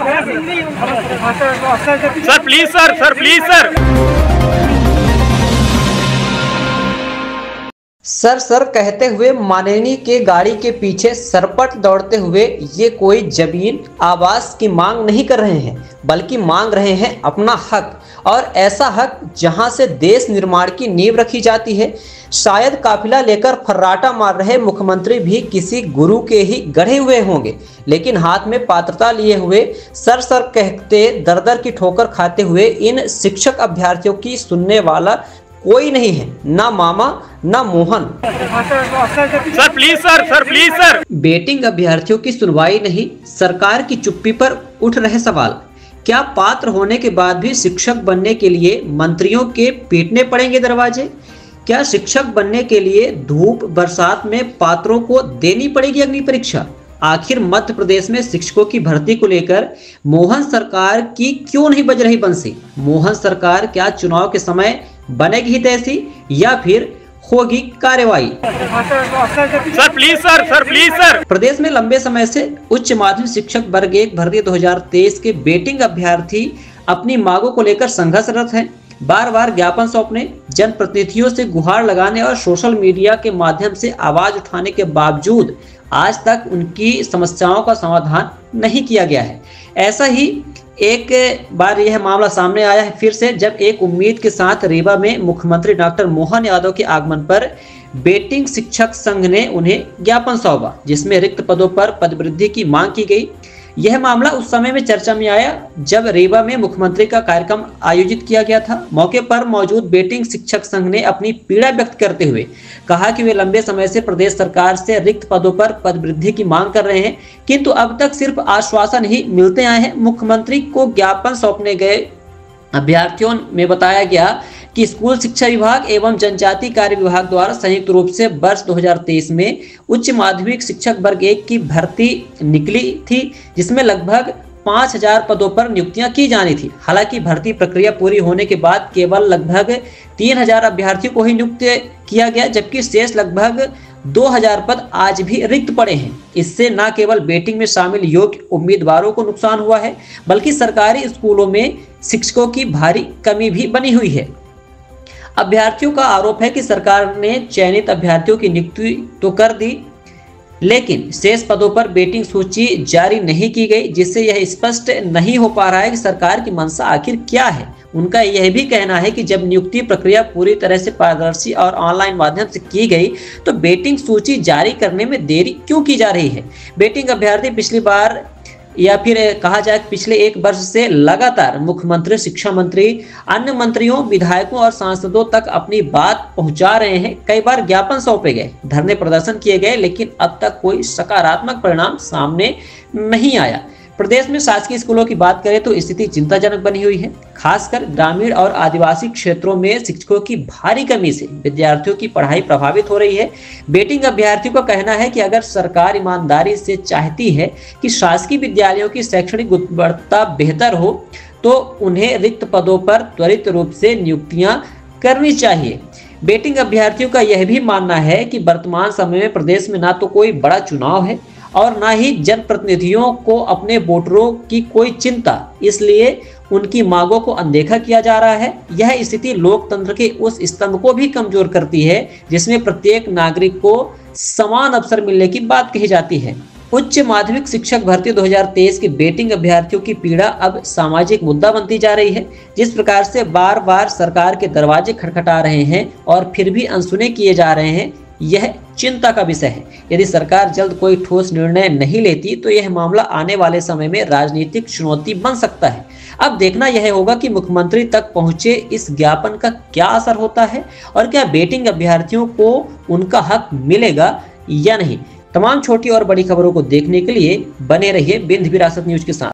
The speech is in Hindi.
Sir please sir please sir कहते हुए माननीय के गाड़ी के पीछे सरपट दौड़ते हुए ये कोई जमीन आवास की मांग नहीं कर रहे हैं, बल्कि मांग रहे हैं अपना हक, और ऐसा हक जहां से देश निर्माण की नींव रखी जाती है। शायद काफिला लेकर फर्राटा मार रहे मुख्यमंत्री भी किसी गुरु के ही गढ़े हुए होंगे, लेकिन हाथ में पात्रता लिए हुए सर कहते दर की ठोकर खाते हुए इन शिक्षक अभ्यर्थियों की सुनने वाला कोई नहीं है, ना मामा ना मोहन। Sir please sir. बेटिंग अभ्यर्थियों की सुनवाई नहीं, सरकार की चुप्पी पर उठ रहे सवाल। क्या पात्र होने के बाद भी शिक्षक बनने के लिए मंत्रियों के पीटने पड़ेंगे दरवाजे? क्या शिक्षक बनने के लिए धूप बरसात में पात्रों को देनी पड़ेगी अग्नि परीक्षा? आखिर मध्य प्रदेश में शिक्षकों की भर्ती को लेकर मोहन सरकार की क्यों नहीं बज रही बंसी? मोहन सरकार क्या चुनाव के समय बनेगी ही तैसी, या फिर होगी कार्रवाई? Sir please. प्रदेश में लंबे समय से उच्च माध्यमिक शिक्षक वर्ग 1 भर्ती 2023 के बेटिंग अभ्यर्थी अपनी मांगों को लेकर संघर्षरत हैं। बार बार ज्ञापन सौंपने, जनप्रतिनिधियों से गुहार लगाने और सोशल मीडिया के माध्यम से आवाज उठाने के बावजूद आज तक उनकी समस्याओं का समाधान नहीं किया गया है। ऐसा ही एक बार यह मामला सामने आया है फिर से, जब एक उम्मीद के साथ रीवा में मुख्यमंत्री डॉक्टर मोहन यादव के आगमन पर बेटिंग शिक्षक संघ ने उन्हें ज्ञापन सौंपा, जिसमें रिक्त पदों पर पदवृद्धि की मांग की गई। यह मामला उस समय में चर्चा में आया जब रीवा में मुख्यमंत्री का कार्यक्रम आयोजित किया गया था। मौके पर मौजूद बेटिंग शिक्षक संघ ने अपनी पीड़ा व्यक्त करते हुए कहा कि वे लंबे समय से प्रदेश सरकार से रिक्त पदों पर पदवृद्धि की मांग कर रहे हैं, किंतु अब तक सिर्फ आश्वासन ही मिलते आए हैं। मुख्यमंत्री को ज्ञापन सौंपने गए अभ्यर्थियों में बताया गया कि स्कूल शिक्षा विभाग एवं जनजाति कार्य विभाग द्वारा संयुक्त रूप से वर्ष 2023 में उच्च माध्यमिक शिक्षक वर्ग 1 की भर्ती निकली थी, जिसमें लगभग 5000 पदों पर नियुक्तियां की जानी थी। हालांकि भर्ती प्रक्रिया पूरी होने के बाद केवल लगभग 3000 अभ्यर्थियों को ही नियुक्त किया गया, जबकि शेष लगभग 2000 पद आज भी रिक्त पड़े हैं। इससे न केवल बेटिंग में शामिल योग्य उम्मीदवारों को नुकसान हुआ है, बल्कि सरकारी स्कूलों में शिक्षकों की भारी कमी भी बनी हुई है। अभ्यर्थियों का आरोप है कि सरकार ने चयनित अभ्यर्थियों की नियुक्ति तो कर दी, लेकिन शेष पदों पर बेटिंग सूची जारी नहीं की गई, जिससे यह स्पष्ट नहीं हो पा रहा है कि सरकार की मंशा आखिर क्या है। उनका यह भी कहना है कि जब नियुक्ति प्रक्रिया पूरी तरह से पारदर्शी और ऑनलाइन माध्यम से की गई, तो बेटिंग सूची जारी करने में देरी क्यों की जा रही है? बेटिंग अभ्यर्थी पिछली बार या फिर कहा जाए पिछले 1 वर्ष से लगातार मुख्यमंत्री, शिक्षा मंत्री, अन्य मंत्रियों, विधायकों और सांसदों तक अपनी बात पहुंचा रहे हैं। कई बार ज्ञापन सौंपे गए, धरने प्रदर्शन किए गए, लेकिन अब तक कोई सकारात्मक परिणाम सामने नहीं आया। प्रदेश में शासकीय स्कूलों की बात करें तो स्थिति चिंताजनक बनी हुई है। खासकर ग्रामीण और आदिवासी क्षेत्रों में शिक्षकों की भारी कमी से विद्यार्थियों की पढ़ाई प्रभावित हो रही है। बेटिंग अभ्यर्थियों का कहना है कि अगर सरकार ईमानदारी से चाहती है कि शासकीय विद्यालयों की शैक्षणिक गुणवत्ता बेहतर हो, तो उन्हें रिक्त पदों पर त्वरित रूप से नियुक्तियां करनी चाहिए। बेटिंग अभ्यर्थियों का यह भी मानना है कि वर्तमान समय में प्रदेश में ना तो कोई बड़ा चुनाव है और ना ही जनप्रतिनिधियों को अपने वोटरों की कोई चिंता, इसलिए उनकी मांगों को अनदेखा किया जा रहा है। यह स्थिति लोकतंत्र के उस स्तंभ को भी कमजोर करती है जिसमें प्रत्येक नागरिक को समान अवसर मिलने की बात कही जाती है। उच्च माध्यमिक शिक्षक भर्ती 2023 की बेटिंग अभ्यर्थियों की पीड़ा अब सामाजिक मुद्दा बनती जा रही है। जिस प्रकार से बार बार सरकार के दरवाजे खटखटा रहे हैं और फिर भी अनसुने किए जा रहे हैं, यह चिंता का विषय है। यदि सरकार जल्द कोई ठोस निर्णय नहीं लेती तो यह मामला आने वाले समय में राजनीतिक चुनौती बन सकता है। अब देखना यह होगा कि मुख्यमंत्री तक पहुंचे इस ज्ञापन का क्या असर होता है और क्या बेटिंग अभ्यर्थियों को उनका हक मिलेगा या नहीं। तमाम छोटी और बड़ी खबरों को देखने के लिए बने रहिए विंध्य विरासत न्यूज के साथ।